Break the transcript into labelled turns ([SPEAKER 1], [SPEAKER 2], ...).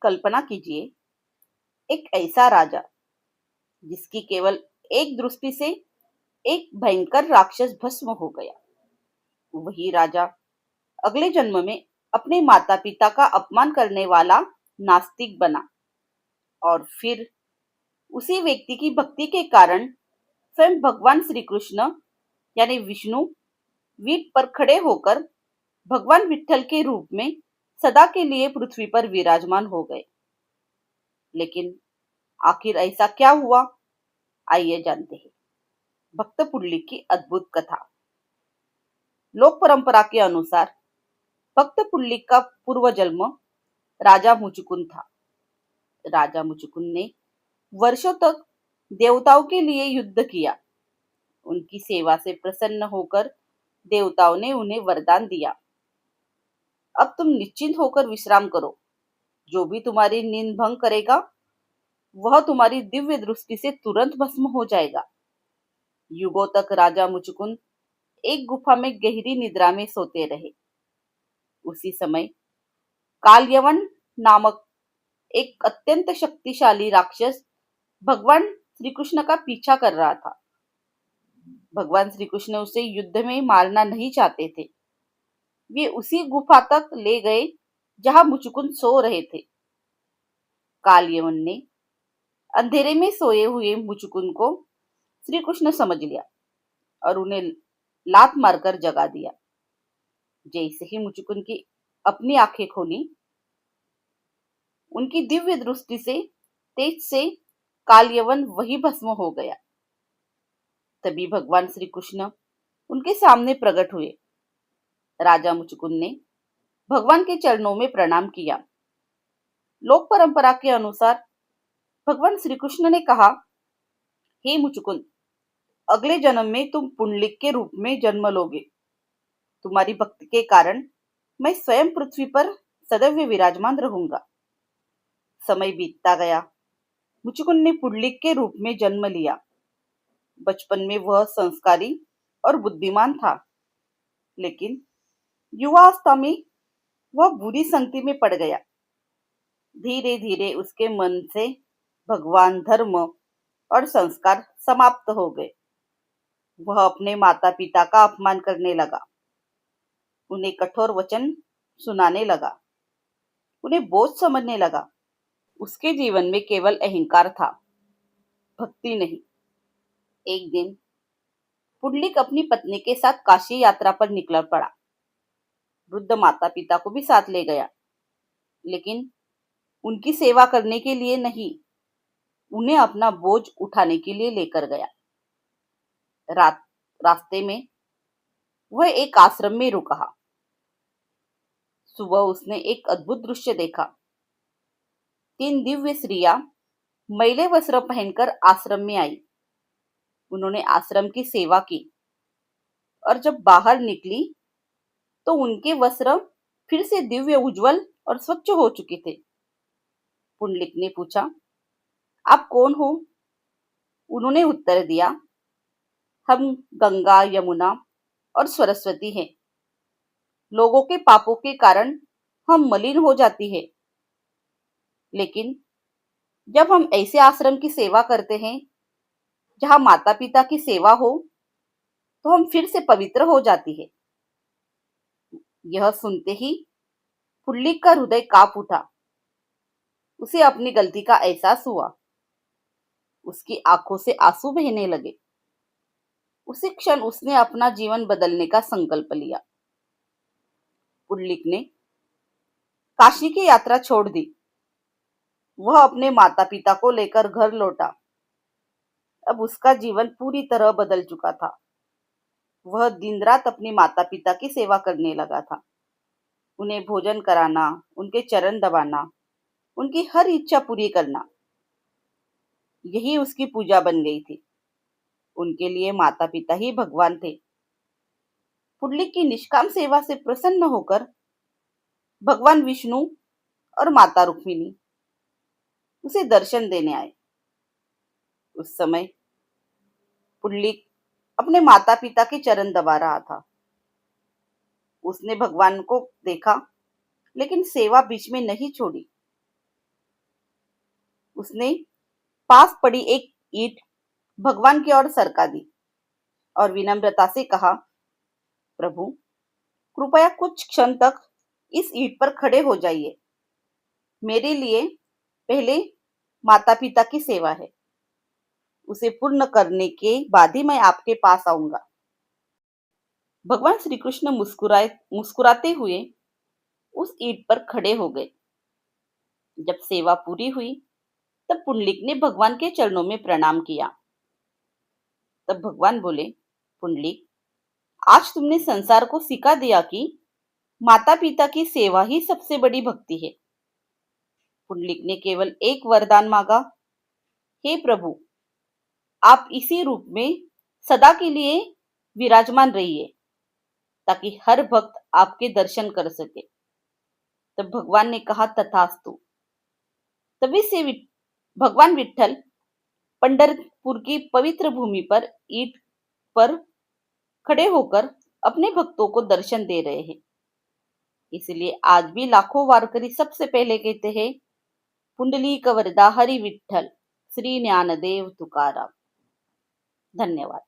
[SPEAKER 1] कल्पना कीजिए, एक ऐसा राजा जिसकी केवल एक दृष्टि से एक भयंकर राक्षस भस्म हो गया। वही राजा अगले जन्म में अपने माता पिता का अपमान करने वाला नास्तिक बना और फिर उसी व्यक्ति की भक्ति के कारण स्वयं भगवान श्री कृष्ण यानी विष्णु वीट पर खड़े होकर भगवान विट्ठल के रूप में सदा के लिए पृथ्वी पर विराजमान हो गए। लेकिन आखिर ऐसा क्या हुआ, आइए जानते हैं भक्त पुंडलिक की अद्भुत कथा। लोक परंपरा के अनुसार भक्त पुंडलिक का पूर्व जन्म राजा मुचुकुंद था। राजा मुचुकुंद ने वर्षों तक देवताओं के लिए युद्ध किया। उनकी सेवा से प्रसन्न होकर देवताओं ने उन्हें वरदान दिया, अब तुम निश्चिंत होकर विश्राम करो। जो भी तुम्हारी नींद भंग करेगा वह तुम्हारी दिव्य दृष्टि से तुरंत भस्म हो जाएगा। युगों तक राजा मुचुकुंद एक गुफा में गहरी निद्रा में सोते रहे। उसी समय कालयवन नामक एक अत्यंत शक्तिशाली राक्षस भगवान श्री कृष्ण का पीछा कर रहा था। भगवान श्री कृष्ण उसे युद्ध में मारना नहीं चाहते थे। वे उसी गुफा तक ले गए जहां मुचुकुंद सो रहे थे। कालयवन ने अंधेरे में सोए हुए मुचुकुंद को श्री कृष्ण समझ लिया और उन्हें लात मारकर जगा दिया। जैसे ही मुचुकुंद की अपनी आंखें खोली, उनकी दिव्य दृष्टि से तेज से कालयवन वही भस्म हो गया। तभी भगवान श्री कृष्ण उनके सामने प्रकट हुए। राजा मुचुकुंद ने भगवान के चरणों में प्रणाम किया। लोक परंपरा के अनुसार भगवान श्री कृष्ण ने कहा, हे मुचुकुंद, अगले जन्म में तुम पुंडलिक के रूप में जन्म लोगे। तुम्हारी भक्ति के कारण मैं स्वयं पृथ्वी पर सदैव विराजमान रहूंगा। समय बीतता गया। मुचुकुंद ने पुंडलिक के रूप में जन्म लिया। बचपन में वह संस्कारी और बुद्धिमान था, लेकिन युवावस्था में वह बुरी संगति में पड़ गया। धीरे धीरे उसके मन से भगवान, धर्म और संस्कार समाप्त हो गए। वह अपने माता पिता का अपमान करने लगा, उन्हें कठोर वचन सुनाने लगा, उन्हें बोझ समझने लगा। उसके जीवन में केवल अहंकार था, भक्ति नहीं। एक दिन पुंडलिक अपनी पत्नी के साथ काशी यात्रा पर निकल पड़ा। वृद्ध माता पिता को भी साथ ले गया, लेकिन उनकी सेवा करने के लिए नहीं, उन्हें अपना बोझ उठाने के लिए लेकर गया। रास्ते में वह एक आश्रम में रुका। सुबह उसने एक अद्भुत दृश्य देखा। 3 दिव्य स्त्रियां मैले वस्त्र पहनकर आश्रम में आई। उन्होंने आश्रम की सेवा की और जब बाहर निकली तो उनके वस्त्र फिर से दिव्य, उज्जवल और स्वच्छ हो चुके थे। पुंडलिक ने पूछा, आप कौन हो? उन्होंने उत्तर दिया, हम गंगा, यमुना और सरस्वती हैं। लोगों के पापों के कारण हम मलिन हो जाती है, लेकिन जब हम ऐसे आश्रम की सेवा करते हैं जहां माता पिता की सेवा हो, तो हम फिर से पवित्र हो जाती है। यह सुनते ही पुंडलिक का हृदय कांप उठा। उसे अपनी गलती का एहसास हुआ। उसकी आंखों से आंसू बहने लगे। उसी क्षण उसने अपना जीवन बदलने का संकल्प लिया। पुंडलिक ने काशी की यात्रा छोड़ दी। वह अपने माता पिता को लेकर घर लौटा। अब उसका जीवन पूरी तरह बदल चुका था। वह दिन रात अपनी माता पिता की सेवा करने लगा था। उन्हें भोजन कराना, उनके चरण दबाना, उनकी हर इच्छा पूरी करना, यही उसकी पूजा बन गई थी। उनके लिए माता पिता ही भगवान थे। पुंडलिक की निष्काम सेवा से प्रसन्न होकर भगवान विष्णु और माता रुक्मिणी उसे दर्शन देने आए। उस समय पुंडलिक अपने माता पिता के चरण दबा रहा था। उसने भगवान को देखा, लेकिन सेवा बीच में नहीं छोड़ी। उसने पास पड़ी एक ईंट भगवान की ओर सरका दी और विनम्रता से कहा, प्रभु, कृपया कुछ क्षण तक इस ईंट पर खड़े हो जाइए। मेरे लिए पहले माता पिता की सेवा है, उसे पूर्ण करने के बाद ही मैं आपके पास आऊंगा। भगवान श्री कृष्ण मुस्कुराते हुए उस ईंट पर खड़े हो गए। जब सेवा पूरी हुई तब पुंडलिक ने भगवान के चरणों में प्रणाम किया। तब भगवान बोले, पुंडलिक, आज तुमने संसार को सिखा दिया कि माता पिता की सेवा ही सबसे बड़ी भक्ति है। पुंडलिक ने केवल एक वरदान मांगा, हे प्रभु, आप इसी रूप में सदा के लिए विराजमान रहिए ताकि हर भक्त आपके दर्शन कर सके। तब भगवान ने कहा, तथास्तु। तभी से भगवान विठ्ठल पंढरपुर की पवित्र भूमि पर ईंट पर खड़े होकर अपने भक्तों को दर्शन दे रहे हैं। इसलिए आज भी लाखों वारकरी सबसे पहले कहते हैं, पुंडलीक वरदा हरि विठ्ठल, श्री ज्ञानदेव तुकाराम। धन्यवाद।